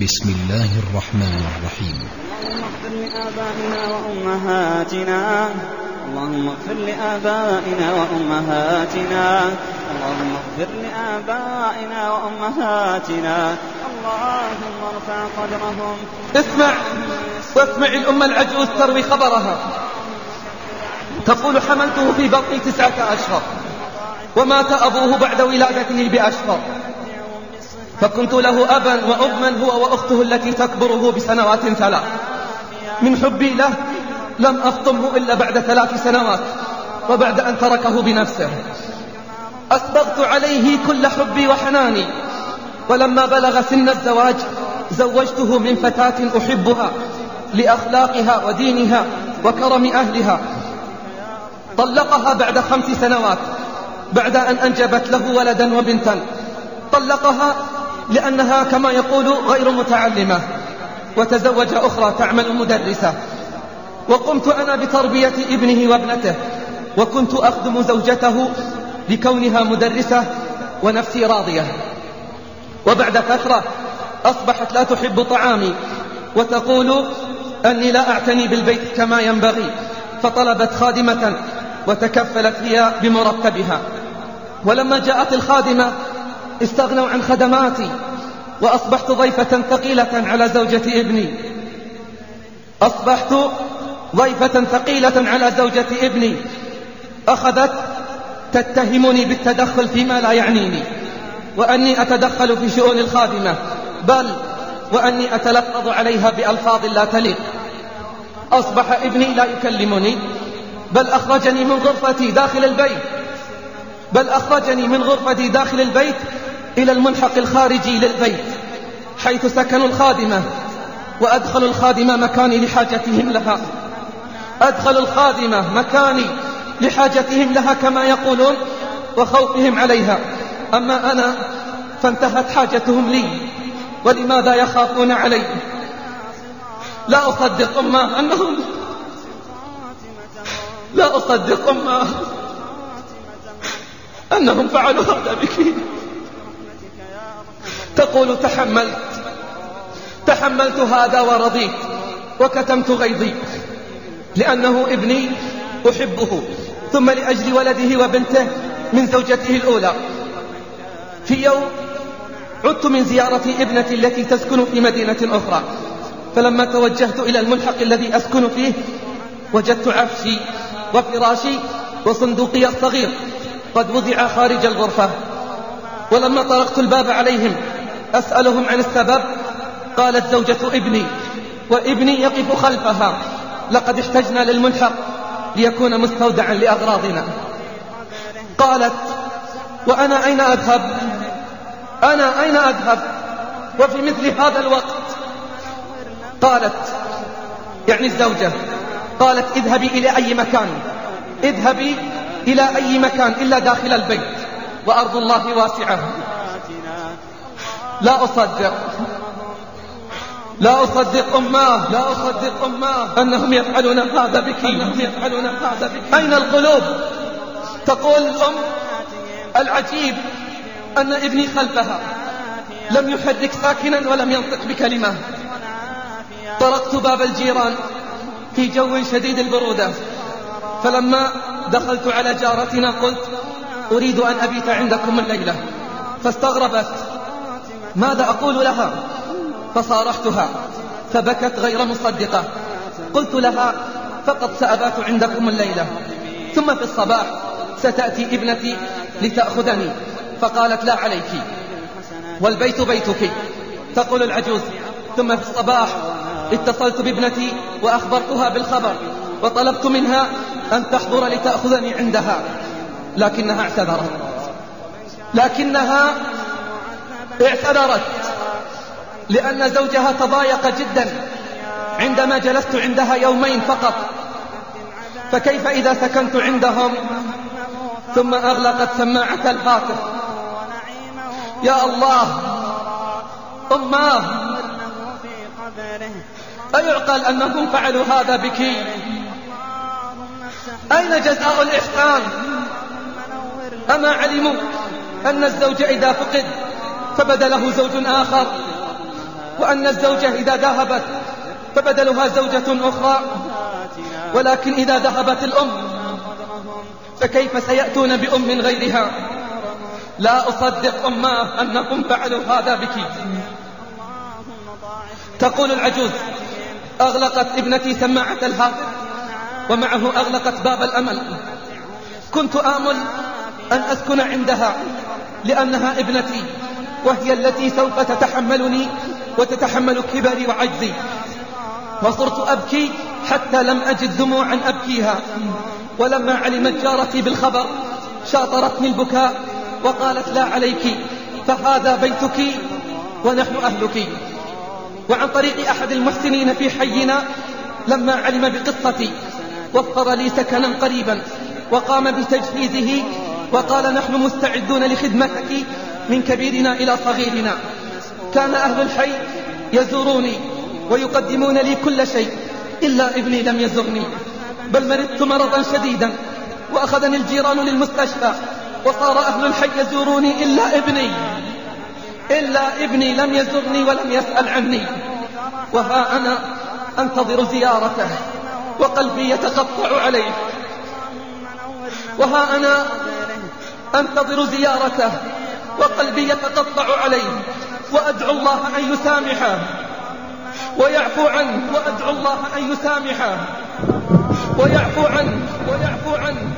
بسم الله الرحمن الرحيم. اللهم اغفر لآبائنا وأمهاتنا، اللهم اغفر لآبائنا وأمهاتنا، اللهم اغفر لآبائنا وأمهاتنا، اللهم ارفع قدرهم. اسمع واسمع الأم العجوز تروي خبرها، تقول: حملته في بطني 9 أشهر، ومات أبوه بعد ولادته بأشهر، فكنت له أبا وأما هو وأخته التي تكبره بسنوات 3. من حبي له لم أفطمه إلا بعد 3 سنوات، وبعد أن تركه بنفسه أسبغت عليه كل حبي وحناني، ولما بلغ سن الزواج زوجته من فتاة أحبها لأخلاقها ودينها وكرم أهلها. طلقها بعد 5 سنوات بعد أن أنجبت له ولدا وبنتا. طلقها لأنها كما يقول غير متعلمة، وتزوج أخرى تعمل مدرسة. وقمت أنا بتربية ابنه وابنته، وكنت أخدم زوجته لكونها مدرسة ونفسي راضية. وبعد فترة أصبحت لا تحب طعامي، وتقول أني لا أعتني بالبيت كما ينبغي، فطلبت خادمة وتكفلت هي بمرتبها. ولما جاءت الخادمة استغنوا عن خدماتي، وأصبحت ضيفة ثقيلة على زوجة ابني. أصبحت ضيفة ثقيلة على زوجة ابني. أخذت تتهمني بالتدخل فيما لا يعنيني، وأني أتدخل في شؤون الخادمة، بل وأني أتلفظ عليها بألفاظ لا تليق. أصبح ابني لا يكلمني، بل أخرجني من غرفتي داخل البيت إلى الملحق الخارجي للبيت حيث سكن الخادمة، وأدخل الخادمة مكاني لحاجتهم لها كما يقولون، وخوفهم عليها. أما أنا فانتهت حاجتهم لي، ولماذا يخافون علي؟ لا أصدق أنهم فعلوا هذا بك. تقول: تحملت هذا ورضيت، وكتمت غيظي، لأنه ابني أحبه، ثم لأجل ولده وبنته من زوجته الأولى. في يوم عدت من زيارة ابنتي التي تسكن في مدينة أخرى، فلما توجهت إلى الملحق الذي أسكن فيه وجدت عفشي وفراشي وصندوقي الصغير قد وضع خارج الغرفة. ولما طرقت الباب عليهم أسألهم عن السبب، قالت زوجة ابني وابني يقف خلفها: لقد احتجنا للملحق ليكون مستودعا لأغراضنا. قالت: وأنا أين أذهب وفي مثل هذا الوقت؟ قالت، يعني الزوجة، قالت: اذهبي إلى أي مكان إلا داخل البيت، وأرض الله واسعة. لا أصدق أماه أنهم يفعلون هذا بك. أين القلوب؟ تقول الأم: العجيب أن ابني خلفها لم يحرك ساكنا ولم ينطق بكلمة. طرقت باب الجيران في جو شديد البرودة، فلما دخلت على جارتنا قلت: أريد أن أبيت عندكم الليلة. فاستغربت ماذا أقول لها، فصارحتها، فبكت غير مصدقة. قلت لها: فقط سأبات عندكم الليلة، ثم في الصباح ستأتي ابنتي لتأخذني. فقالت: لا عليك، والبيت بيتك. تقول العجوز: ثم في الصباح اتصلت بابنتي وأخبرتها بالخبر، وطلبت منها أن تحضر لتأخذني عندها، لكنها اعتذرت لأن زوجها تضايق جدا عندما جلست عندها يومين فقط، فكيف إذا سكنت عندهم؟ ثم أغلقت سماعة الهاتف. يا الله، أماه، أيعقل أنهم فعلوا هذا بك؟ أين جزاء الإحسان؟ أما علموا أن الزوج إذا فقد فبدله زوج آخر وأن الزوجة إذا ذهبت فبدلها زوجة أخرى، ولكن إذا ذهبت الأم فكيف سيأتون بأم غيرها؟ لا أصدق أماه أنهم فعلوا هذا بك. تقول العجوز: أغلقت ابنتي سماعة الهاتف ومعه أغلقت باب الأمل. كنت آمل أن أسكن عندها لأنها ابنتي، وهي التي سوف تتحملني وتتحمل كبري وعجزي. وصرت أبكي حتى لم أجد دموعا أبكيها. ولما علمت جارتي بالخبر شاطرتني البكاء وقالت: لا عليك، فهذا بيتك ونحن أهلك. وعن طريق أحد المحسنين في حينا لما علم بقصتي وفر لي سكنا قريبا وقام بتجهيزه وقال: نحن مستعدون لخدمتك من كبيرنا إلى صغيرنا. كان أهل الحي يزوروني ويقدمون لي كل شيء إلا ابني لم يزرني، بل مرضت مرضا شديدا وأخذني الجيران للمستشفى، وصار أهل الحي يزوروني إلا ابني لم يزرني ولم يسأل عني. وها أنا أنتظر زيارته وقلبي يتقطع عليه، وها أنا أنتظر زيارته وقلبي يتقطع عليه، وأدعو الله أن يسامحه ويعفو عنه، وأدعو الله أن يسامحه ويعفو عنه.